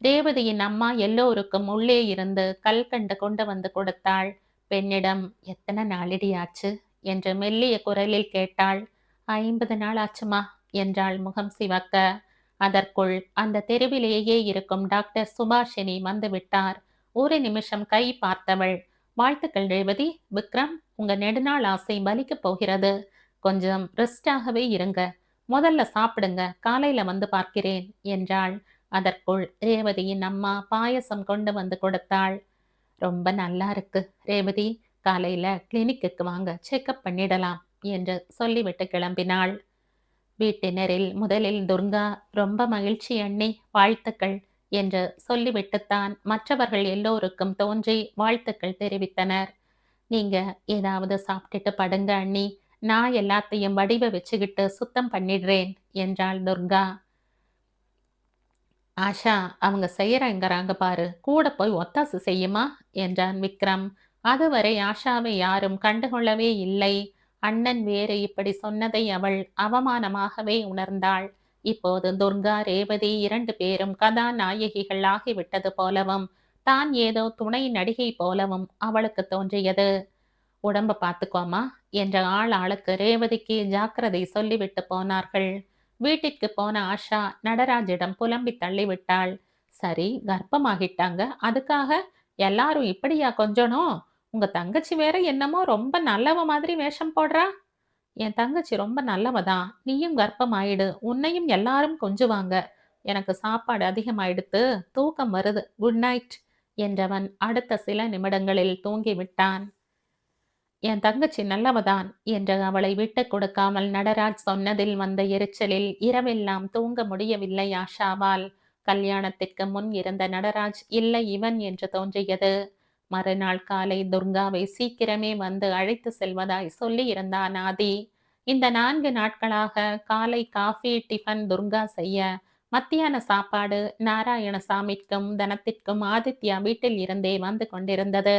ரேவதியின் அம்மா எல்லோருக்கும் உள்ளே இருந்து கல்கண்டு கொண்டு வந்து கொடுத்தாள். பெண்ணிடம் எத்தனை நாளடி ஆச்சு என்று மெல்லிய குரலில் கேட்டாள். 50 நாள் ஆச்சுமா என்றாள் முகம் சிவக்க. அதற்குள் அந்த தெருவிலேயே இருக்கும் டாக்டர் சுபாஷினி வந்துவிட்டார். ஒரு நிமிஷம் கை பார்த்தவள். வாழ்த்துக்கள் ரேவதி. விக்ரம், உங்க நெடுநாள் ஆசை பலிக்கப் போகிறது. கொஞ்சம் ரெஸ்டாகவே இருங்க. முதல்ல சாப்பிடுங்க, காலையில வந்து பார்க்கிறேன் என்றாள். அதற்குள் ரேவதியின் அம்மா பாயசம் கொண்டு வந்து கொடுத்தாள். ரொம்ப நல்லா இருக்கு ரேவதி, காலையில கிளினிக்கு வாங்க, செக்கப் பண்ணிடலாம் என்று சொல்லிவிட்டு கிளம்பினாள். வீட்டினரில் முதலில் துர்கா, ரொம்ப மகிழ்ச்சி அண்ணி, வாழ்த்துக்கள் என்று சொல்லிவிட்டுத்தான் மற்றவர்கள் எல்லோருக்கும் தோன்றி வாழ்த்துக்கள் தெரிவித்தனர். நீங்க ஏதாவது சாப்பிட்டுட்டு படுங்க அண்ணி, நான் எல்லாத்தையும் வடிவ வச்சுக்கிட்டு சுத்தம் பண்ணிடுறேன் என்றாள் துர்கா. ஆஷா, அவங்க செய்யறங்கிறாங்க பாரு, கூட போய் ஒத்தாசு செய்யுமா என்றான் விக்ரம். அதுவரை ஆஷாவை யாரும் கண்டுகொள்ளவே இல்லை. அண்ணன் வேறு இப்படி சொன்னதை அவள் அவமானமாகவே உணர்ந்தாள். இப்போது துர்கா ரேவதி 2 பேரும் கதாநாயகிகள் ஆகிவிட்டது போலவும் தான் ஏதோ துணை நடிகை போலவும் அவளுக்கு தோன்றியது. உடம்ப பார்த்துக்கோமா என்ற ஆளுக்கு ரேவதிக்கு ஜாக்கிரதை சொல்லிவிட்டு போனார்கள். வீட்டிற்கு போன ஆஷா நடராஜிடம் புலம்பி தள்ளிவிட்டாள். சரி, கர்ப்பமாகிட்டாங்க, அதுக்காக எல்லாரும் இப்படியா கொஞ்சணும்? உங்க தங்கச்சி வேற என்னமோ ரொம்ப நல்லவ மாதிரி வேஷம் போடுறா. என் தங்கச்சி ரொம்ப நல்லவதான். நீயும் கர்ப்பமாயிடு, உன்னையும் எல்லாரும் கொஞ்சுவாங்க. எனக்கு சாப்பாடு அதிகமாயிடுத்து, தூக்கம் வருது, குட் நைட் என்றவன் அடுத்த சில நிமிடங்களில் தூங்கிவிட்டான். என் தங்கச்சி நல்லவதான் என்று அவளை விட்டு கொடுக்காமல் நடராஜ் சொன்னதில் வந்த எரிச்சலில் இரவெல்லாம் தூங்க முடியவில்லை ஆஷாவால். கல்யாணத்திற்கு முன் இருந்த நடராஜ் இல்லை இவன் என்று தோன்றியது. மறுநாள் காலை துர்காவை சீக்கிரமே வந்து அழைத்து செல்வதாய் சொல்லி இருந்தான் ஆதி. இந்த 4 நாட்களாக காலை காஃபி டிஃபன் துர்கா செய்ய, மத்தியான சாப்பாடு நாராயணசாமிக்கும் தனத்திற்கும் ஆதித்யா வீட்டில் இருந்தே வந்து கொண்டிருந்தது.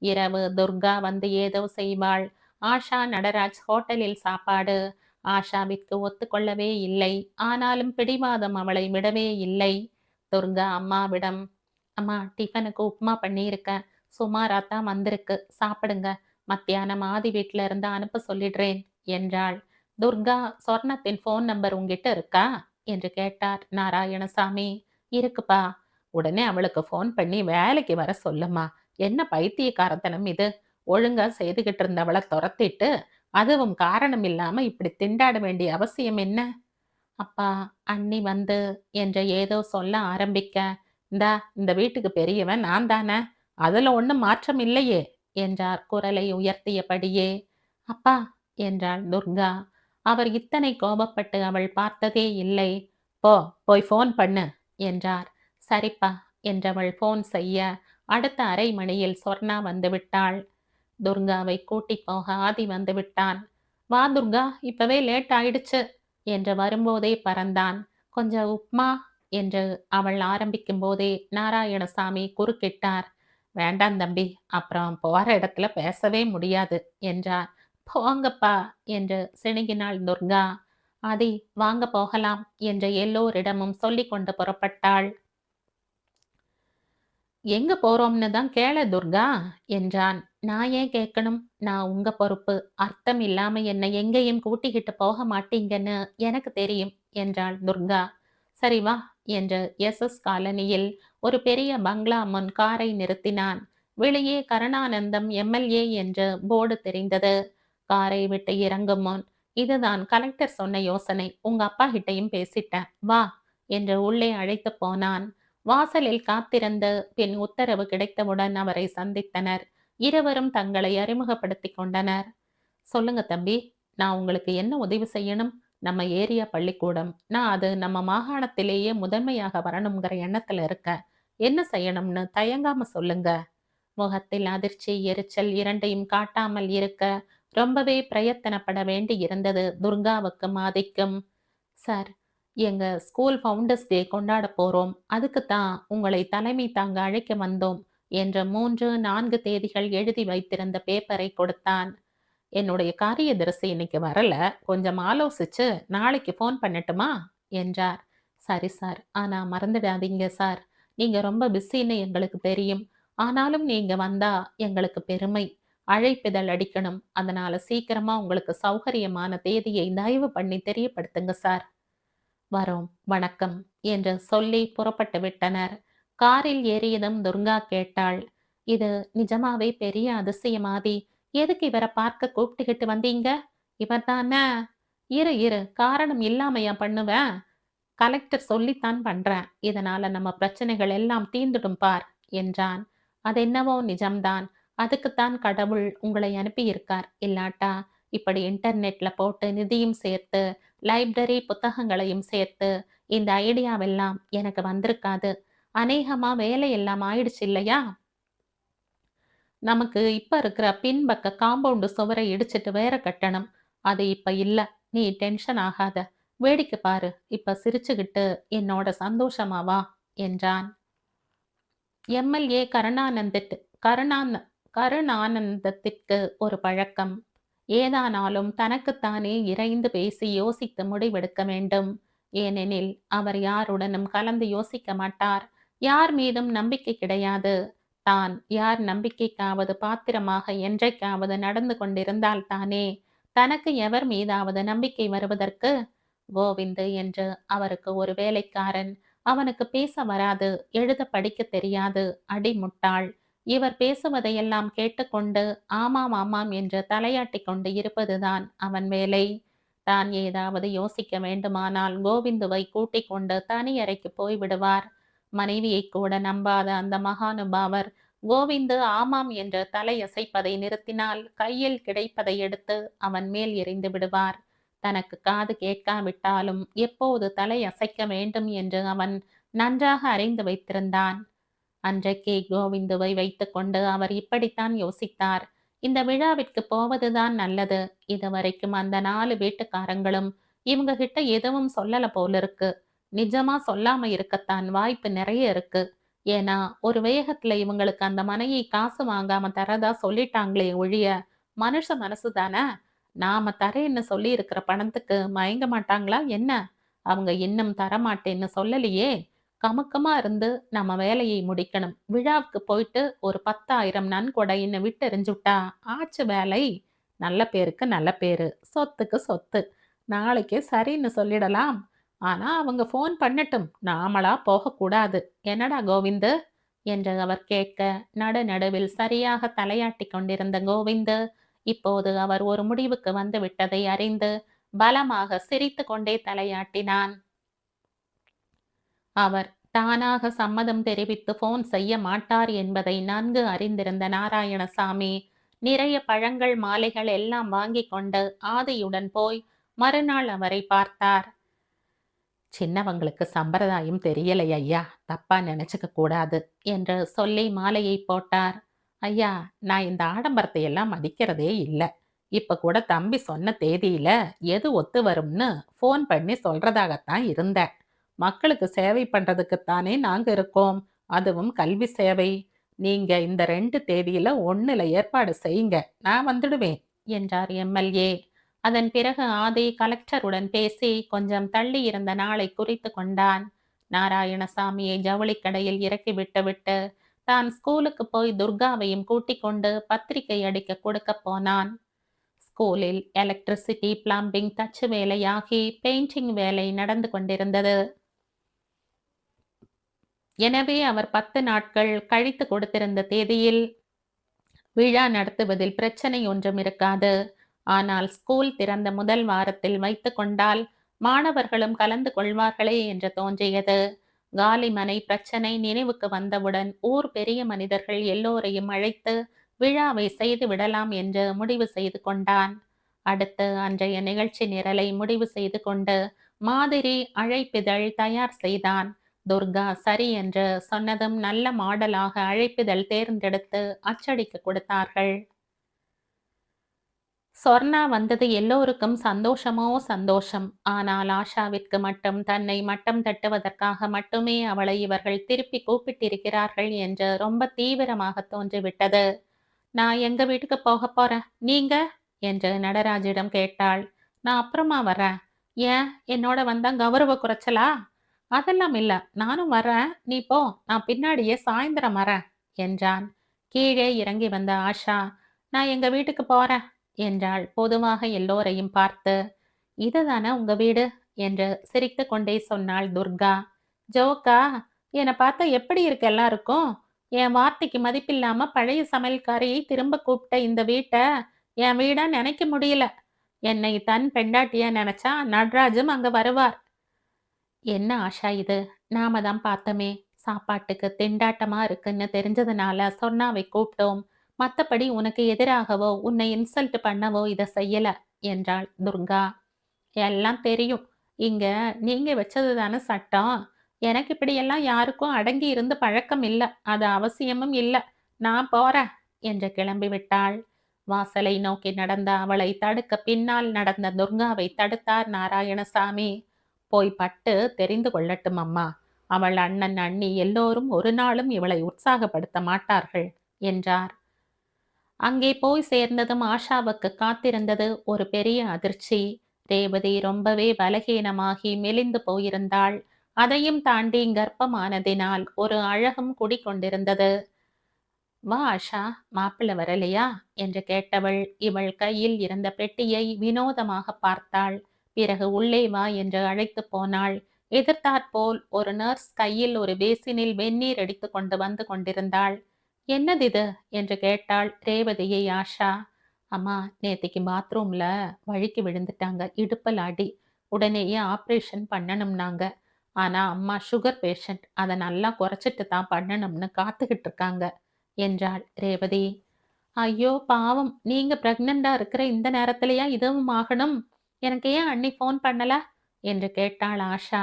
இரவு துர்கா வந்து ஏதோ செய்வாள். ஆஷா நடராஜ் ஹோட்டலில் சாப்பாடு. ஆஷாவிற்கு ஒத்துக்கொள்ளவே இல்லை. ஆனாலும் பிடிவாதம் அவளை விடவே இல்லை. துர்கா அம்மாவிடம், அம்மா, டிஃபனுக்கு உப்புமா பண்ணியிருக்கேன், சுமாராத்தான் வந்திருக்கு, சாப்பிடுங்க, மத்தியானம் ஆதி வீட்டில இருந்து அனுப்ப சொல்லிடுறேன் என்றாள். துர்கா, சொர்ணத்தின் போன் நம்பர் உங்ககிட்ட இருக்கா என்று கேட்டார் நாராயணசாமி. இருக்குப்பா. உடனே அவளுக்கு போன் பண்ணி வேலைக்கு வர சொல்லுமா. என்ன பைத்தியக்காரத்தனம் இது? ஒழுங்கா செய்துகிட்டு இருந்தவளை துரத்திட்டு அதுவும் காரணம் இல்லாம இப்படி திண்டாட வேண்டிய அவசியம் என்ன? அப்பா, அண்ணி வந்து என்று ஏதோ சொல்ல ஆரம்பிக்க, இந்தா இந்த வீட்டுக்கு பெரியவன் நான் தானே! அதுல ஒண்ணும் மாற்றம் இல்லையே! என்றார் குரலை உயர்த்தியபடியே. அப்பா என்றாள் துர்கா. அவர் இத்தனை கோபப்பட்டு அவள் பார்த்ததே இல்லை. போ, போய் ஃபோன் பண்ணு என்றார். சரிப்பா என்றவள் ஃபோன் செய்ய, அடுத்த அரை மணியில் சொர்ணா வந்துவிட்டாள். துர்காவை கூட்டிப் போக ஆதி வந்து விட்டான். வா துர்கா, இப்பவே லேட் ஆயிடுச்சு என்று வரும்போதே பறந்தான். கொஞ்சம் உப்மா என்று அவள் ஆரம்பிக்கும் போதே நாராயணசாமி குறுக்கிட்டார். வேண்டாம் தம்பி, அப்புறம் போற இடத்துல பேசவே முடியாது என்றார். போங்கப்பா என்று சிணுங்கினாள் துர்கா. ஆதி, வாங்க போகலாம் என்று எல்லோரிடமும் சொல்லிக் கொண்டு புறப்பட்டாள். எங்க போறோம்னு தான் கேளு துர்கா என்றான். நான் ஏன் கேட்கணும்? நான் உங்க பொறுப்பு. அர்த்தம் இல்லாம என்னை எங்கேயும் கூட்டிக்கிட்டு போக மாட்டீங்கன்னு எனக்கு தெரியும் என்றாள் துர்கா. சரி வா என்று எஸ்.எஸ். காலனியில் ஒரு பெரிய பங்களா முன் காரை நிறுத்தினான். வெளியே கருணானந்தம் எம்.எல்.ஏ. என்று போர்டு தெரிந்தது. காரை விட்டு இறங்கும் முன், இதுதான் கலெக்டர் சொன்ன யோசனை. உங்க அப்பா கிட்டையும் பேசிட்டேன். வா என்று உள்ளே அழைத்து போனான். வாசலில் காத்திருந்து பின் உத்தரவு கிடைத்தவுடன் அவரை சந்தித்தனர். இருவரும் தங்களை அறிமுகப்படுத்திக் கொண்டனர். சொல்லுங்க தம்பி, நான் உங்களுக்கு என்ன உதவி செய்யணும்? நம்ம ஏரியா பள்ளிக்கூடம். நான் அது நம்ம மாகாணத்திலேயே முதன்மையாக வரணுங்கிற எண்ணத்துல இருக்கேன். என்ன செய்யணும்னு தயங்காம சொல்லுங்க. முகத்தில் அதிர்ச்சி, எரிச்சல் இரண்டையும் காட்டாமல் இருக்க ரொம்பவே பிரயத்தனப்பட வேண்டி இருந்தது துர்காவுக்கும் ஆதிக்கும். சார், எங்க ஸ்கூல் ஃபவுண்டர்ஸ் டே கொண்டாட போறோம். அதுக்கு தான் உங்களை தலைமை தாங்க அழைக்க வந்தோம் என்று 3, 4 தேதிகள் எழுதி வைத்திருந்த பேப்பரை கொடுத்தான். என்னுடைய காரியதரிசி இன்னைக்கு வரல. கொஞ்சம் ஆலோசிச்சு நாளைக்கு ஃபோன் பண்ணட்டுமா என்றார். சரி சார். ஆனா மறந்துடாதீங்க சார். நீங்க ரொம்ப பிஸின்னு எங்களுக்கு தெரியும். ஆனாலும் நீங்க வந்தா எங்களுக்கு பெருமை. அழைப்பிதழ் அடிக்கணும். அதனால சீக்கிரமா உங்களுக்கு சௌகரியமான தேதியை தயவு பண்ணி தெரியப்படுத்துங்க சார். வரோம், வணக்கம் என்று சொல்லி புறப்பட்டு விட்டனர். காரில் ஏறியதும் துர்கா கேட்டாள். இது நிஜமாவே பெரிய அதிசயமாதி. எதுக்கு இவரை பார்க்க கூப்பிட்டுக்கிட்டு வந்தீங்க? இவர் தானே? இரு இரு, காரணம் இல்லாமையா பண்ணுவேன்? கலெக்டர் சொல்லித்தான் பண்றேன். இதனால நம்ம பிரச்சனைகள் எல்லாம் தீர்ந்துடும் பார் என்றான். அதென்னவோ நிஜம்தான். அதுக்குத்தான் கடவுள் உங்களை அனுப்பியிருக்கார். இல்லாட்டா இப்படி இன்டர்நெட்ல போட்டு நிதியும் சேர்த்து லைப்ரரி புத்தகங்களையும் சேர்த்து இந்த ஐடியாவெல்லாம் எனக்கு வந்திருக்காது. அநேகமா வேலை எல்லாம் ஆயிடுச்சு இல்லையா? நமக்கு இப்ப இருக்கிற பின்பக்க காம்பவுண்டு சுவரை இடிச்சிட்டு வேற கட்டணும். அது இப்ப இல்ல. நீ டென்ஷன் ஆகாத. வேடிக்கை பாரு. இப்ப சிரிச்சுக்கிட்டு என்னோட சந்தோஷமா வா என்றான். எம்.எல்.ஏ. கருணானந்தத்திற்கு ஒரு பழக்கம். ஏதானாலும் தனக்குத்தானே இறைந்து பேசி யோசித்து முடிவெடுக்க வேண்டும். ஏனெனில் அவர் யாருடனும் கலந்து யோசிக்க மாட்டார். யார் மீதும் நம்பிக்கை கிடையாது. தான் யார் நம்பிக்கைக்காவது பாத்திரமாக என்றைக்காவது நடந்து கொண்டிருந்தால் தானே தனக்கு எவர் மீதாவது நம்பிக்கை வருவதற்கு. கோவிந்து என்று அவருக்கு ஒரு வேலைக்காரன். அவனுக்கு பேச வராது, எழுத படிக்க தெரியாது, அடிமுட்டாள். இவர் பேசுவதையெல்லாம் கேட்டுக்கொண்டு ஆமாம் ஆமாம் என்று தலையாட்டிக் கொண்டு இருப்பதுதான் அவன் வேலை. தான் ஏதாவது யோசிக்க வேண்டுமானால் கோவிந்துவை கூட்டிக் கொண்டு தனி அறைக்கு போய்விடுவார். மனைவியை கூட நம்பாத அந்த மகானுபாவர் கோவிந்து ஆமாம் என்று தலையசைப்பதை நிறுத்தினால் கையில் கிடைப்பதை எடுத்து அவன் மேல் எறிந்து விடுவார். தனக்கு காது கேட்காவிட்டாலும் எப்போது தலை அசைக்க வேண்டும் என்று அவன் நன்றாக அறிந்து வைத்திருந்தான். அன்றைக்கே கோவிந்துவை வைத்துக்கொண்டு அவர் இப்படித்தான் யோசித்தார். இந்த விழாவிற்கு போவதுதான் நல்லது. இதுவரைக்கும் அந்த 4 வீட்டுக்காரங்களும் இவங்க கிட்ட எதுவும் சொல்லல போலிருக்கு. நிஜமா சொல்லாம இருக்கத்தான் வாய்ப்பு நிறைய இருக்கு. ஏன்னா ஒரு வேகத்துல இவங்களுக்கு அந்த மனையை காசு வாங்காம தரதா சொல்லிட்டாங்களே ஒழிய, மனுஷ மனசு தானே. நாம தரேன்னு சொல்லி இருக்கிற பணத்துக்கு மயங்க மாட்டாங்களா என்ன? அவங்க இன்னும் தரமாட்டேன்னு சொல்லலையே. கமுக்கமா இருந்து நம்ம வேலையை முடிக்கணும். விழாவுக்கு போயிட்டு ஒரு 10,000 நன்கொடைன்னு விட்டெறிஞ்சுட்டா ஆச்சு வேலை. நல்ல பேருக்கு நல்ல பேரு, சொத்துக்கு சொத்து. நாளைக்கே சரின்னு சொல்லிடலாம். ஆனா அவங்க ஃபோன் பண்ணட்டும். நாமளா போகக்கூடாது. என்னடா கோவிந்து என்று அவர் கேட்க, நடுநடுவில் சரியாக தலையாட்டிக் கொண்டிருந்த கோவிந்து இப்போது அவர் ஒரு முடிவுக்கு வந்து விட்டதை அறிந்து பலமாக சிரித்து கொண்டே தலையாட்டினான். அவர் தானாக சம்மதம் தெரிவித்து போன் செய்ய மாட்டார் என்பதை நன்கு அறிந்திருந்த நாராயணசாமி நிறைய பழங்கள் மாலைகள் எல்லாம் வாங்கி கொண்டு ஆதியுடன் போய் மறுநாள் அவரை பார்த்தார். சின்னவங்களுக்கு சம்பிரதாயம் தெரியலை ஐயா, தப்பா நினைச்சுக்க கூடாது என்று சொல்லி மாலையை போட்டார். ஐயா, நான் இந்த ஆடம்பரத்தை எல்லாம் மதிக்கிறதே இல்லை. இப்ப கூட தம்பி சொன்ன தேதியில எது ஒத்து வரும்னு போன் பண்ணி சொல்றதாகத்தான் இருந்தேன். மக்களுக்கு சேவை பண்றதுக்குத்தானே நாங்க இருக்கோம். அதுவும் கல்வி சேவை. நீங்க இந்த 2 தேதியில 1ல ஏற்பாடு செய்யுங்க, நான் வந்துடுவேன் என்றார் எம்எல்ஏ. அதன் பிறகு ஆதி கலெக்டருடன் பேசி கொஞ்சம் தள்ளி இருந்த நாளை குறித்து கொண்டான். நாராயணசாமியை ஜவுளிக் கடையில் இறக்கி விட்டு தான் ஸ்கூலுக்கு போய் துர்காவையும் கூட்டிக் கொண்டு பத்திரிகை அடிக்க கொடுக்க போனான். ஸ்கூலில் எலக்ட்ரிசிட்டி, பிளம்பிங், தச்சு வேலையாகி பெயிண்டிங் வேலை நடந்து கொண்டிருந்தது. எனவே அவர் 10 நாட்கள் கழித்து கொடுத்திருந்த தேதியில் விழா நடத்துவதில் பிரச்சனை ஒன்றும் இருக்காது. ஆனால் ஸ்கூல் திறந்த முதல் வாரத்தில் வைத்து கொண்டால் மாணவர்களும் கலந்து கொள்வார்களே என்று தோன்றியது. காலிமனை பிரச்சனை நினைவுக்கு வந்தவுடன் ஊர் பெரிய மனிதர்கள் எல்லோரையும் அழைத்து விழாவை செய்து விடலாம் என்று முடிவு செய்து கொண்டான். அடுத்து அன்றைய நிகழ்ச்சி நிரலை முடிவு செய்து கொண்டு மாதிரி அழைப்பிதழ் தயார் செய்தான். துர்கா சரி என்று சொன்னதும் நல்ல மாடலாக அழைப்பிதழ் தேர்ந்தெடுத்து அச்சடிக்க கொடுத்தார்கள். சொர்ணா வந்தது எல்லோருக்கும் சந்தோஷமோ சந்தோஷம். ஆனால் ஆஷாவிற்கு மட்டும் தன்னை மட்டம் தட்டுவதற்காக மட்டுமே அவளை இவர்கள் திருப்பி கூப்பிட்டிருக்கிறார்கள் என்று ரொம்ப தீவிரமாக தோன்றிவிட்டது. நான் எங்க வீட்டுக்கு போக போறேன், நீங்க என்று நடராஜிடம் கேட்டாள். நான் அப்புறமா வரேன். ஏன், என்னோட வந்தா கௌரவ குறைச்சலா? அதெல்லாம் இல்ல, நானும் வரேன், நீ போ, நான் பின்னாடியே சாயந்தரம் வரேன் என்றான். கீழே இறங்கி வந்த ஆஷா, நான் எங்க வீட்டுக்கு போறேன் என்றாள் பொதுவாக எல்லோரையும் பார்த்து. இதுதானே உங்க வீடு என்று சிரித்து கொண்டே சொன்னாள் துர்கா. ஜோக்கா? என்னை பார்த்தா எப்படி இருக்கு எல்லாருக்கும்? என் வார்த்தைக்கு மதிப்பில்லாம பழைய சமையல்காரியை திரும்ப கூப்பிட்ட இந்த வீட்டை என் வீடா நினைக்க முடியல. என்னை தன் பெண்டாட்டியா நினைச்சா நடராஜும் அங்க வருவார். என்ன ஆஷா இது? நாம தான் பார்த்தோமே, சாப்பாட்டுக்கு திண்டாட்டமா இருக்குன்னு தெரிஞ்சதுனால சொர்ணாவை கூப்பிட்டோம். மத்தபடி உனக்கு எதிராகவோ உன்னை இன்சல்ட் பண்ணவோ இதை செய்யல என்றாள் துர்கா. எல்லாம் தெரியும். இங்க நீங்க வச்சது தானே சட்டம். எனக்கு இப்படியெல்லாம் யாருக்கும் அடங்கி இருந்து பழக்கம் இல்லை, அது அவசியமும் இல்லை. நான் போறேன் என்று கிளம்பி விட்டாள். வாசலை நோக்கி நடந்த அவளை தடுக்க பின்னால் நடந்த துர்காவை தடுத்தார் நாராயணசாமி. போய் பட்டு தெரிந்து கொள்ளட்டும் அம்மா. அவள் அண்ணன் அண்ணி எல்லோரும் ஒரு நாளும் இவளை உற்சாகப்படுத்த மாட்டார்கள் என்றார். அங்கே போய் சேர்ந்ததும் ஆஷாவுக்கு காத்திருந்தது ஒரு பெரிய அதிர்ச்சி. ரேவதி ரொம்பவே பலகீனமாகி மெலிந்து போயிருந்தாள். அதையும் தாண்டி கர்ப்பமானதினால் ஒரு அழகும் குடிக்கொண்டிருந்தது. வா ஆஷா, மாப்பிள்ளை வரலையா என்று கேட்டவள் இவள் கையில் இருந்த பெட்டியை வினோதமாக பார்த்தாள். பிறகு உள்ளே வா என்று அழைத்து போனாள். எதிர்த்தாற்போல் ஒரு நர்ஸ் கையில் ஒரு பேசினில் வெந்நீர் அடித்து கொண்டு வந்து கொண்டிருந்தாள். என்னதிது என்று கேட்டாள் ரேவதியை ஆஷா. அம்மா, நேத்திக்கு பாத்ரூம்ல வழுக்கி விழுந்துட்டாங்க, இடுப்பல் அடி. உடனேயே ஆப்ரேஷன் பண்ணணும்னாங்க. ஆனா அம்மா சுகர் பேஷண்ட், அதை நல்லா குறைச்சிட்டு தான் பண்ணணும்னு காத்துக்கிட்டு இருக்காங்க என்றாள் ரேவதி. ஐயோ பாவம், நீங்க பிரெக்னண்டா இருக்கிற இந்த நேரத்திலயா இதுவும் ஆகணும்? எனக்கு ஏன் அண்ணி ஃபோன் பண்ணல என்று கேட்டாள் ஆஷா.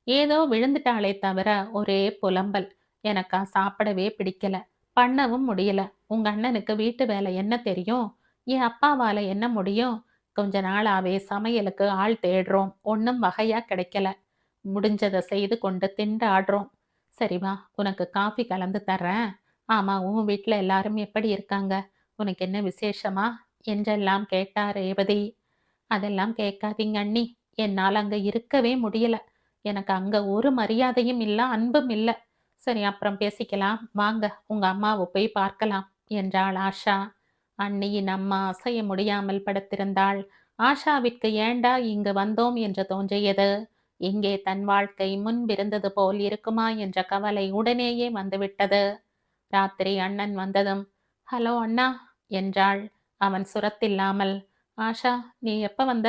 ஏதோ விழுந்துட்டாளே தவிர ஒரே புலம்பல். எனக்கா சாப்பிடவே பிடிக்கல, பண்ணவும் முடியல. உங்க அண்ணனுக்கு வீட்டு வேலை என்ன தெரியும்? என் அப்பாவால என்ன முடியும்? கொஞ்ச நாளாவே சமையலுக்கு ஆள் தேடுறோம், ஒன்றும் வகையா கிடைக்கல. முடிஞ்சதை செய்து கொண்டு திண்டாடுறோம். சரி வா, உனக்கு காஃபி கலந்து தர்றேன். ஆமா, உன் வீட்டுல எல்லாரும் எப்படி இருக்காங்க? உனக்கு என்ன விசேஷமா என்றெல்லாம் கேட்டார் ரேவதி. அதெல்லாம் கேட்காதீங்க அண்ணி, என்னால் அங்க இருக்கவே முடியல. எனக்கு அங்க ஒரு மரியாதையும் இல்லை, அன்பும் இல்லை. சரி, அப்புறம் பேசிக்கலாம் வாங்க, உங்க அம்மாவை போய் பார்க்கலாம் என்றாள் ஆஷா. அண்ணியின் அம்மா அசைய முடியாமல் படுத்திருந்தாள். ஆஷாவிற்கு ஏண்டா இங்கு வந்தோம் என்று தோன்றியது. இங்கே தன் வாழ்க்கை முன்பிருந்தது போல் இருக்குமா என்ற கவலை உடனேயே வந்துவிட்டது. ராத்திரி அண்ணன் வந்ததும், ஹலோ அண்ணா என்றாள். அவன் சுரத்தில்லாமல், ஆஷா, நீ எப்ப வந்த?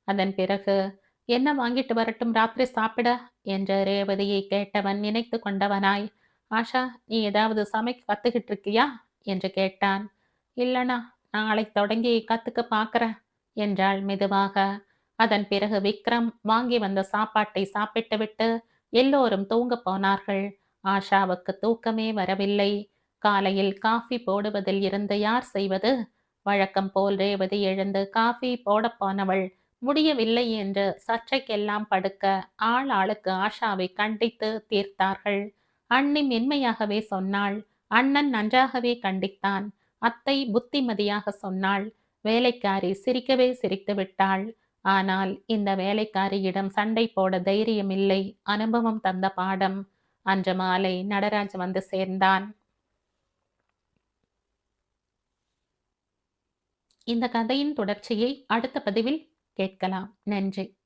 அதன் பிறகு, என்ன வாங்கிட்டு வரட்டும் ராத்திரி சாப்பிட? என்ற ரேவதியை கேட்டவன் நினைத்து கொண்டவனாய், ஆஷா, நீ ஏதாவது சமைக்க கத்துக்கிட்டு இருக்கியா? என்று கேட்டான். இல்லண்ணா, நாளை தொடங்கி கத்துக்க பாக்குறேன் என்றாள் மெதுவாக. அதன் பிறகு விக்ரம் வாங்கி வந்த சாப்பாட்டை சாப்பிட்டுவிட்டு எல்லோரும் தூங்கப் போனார்கள். ஆஷாவுக்கு தூக்கமே வரவில்லை. காலையில் காஃபி போடுவதில் இருந்து யார் செய்வது? வழக்கம் போல் ரேவதி எழுந்து காஃபி போடப் போனவள் முடியவில்லை என்று சற்றைக்கெல்லாம் படுக்க ஆள் ஆளுக்கு ஆஷாவை கண்டித்து தீர்த்தார்கள். அண்ணி மென்மையாகவே சொன்னாள். அண்ணன் நன்றாகவே கண்டித்தான். அத்தை புத்திமதியாக சொன்னாள். வேலைக்காரி சிரிக்கவே சிரித்து விட்டாள். ஆனால் இந்த வேலைக்காரியிடம் சண்டை போட தைரியமில்லை. அனுபவம் தந்த பாடம். அன்று மாலை நடராஜ் வந்து சேர்ந்தான். இந்த கதையின் தொடர்ச்சியை அடுத்த பதிவில் கேட்கலாம். நன்றி.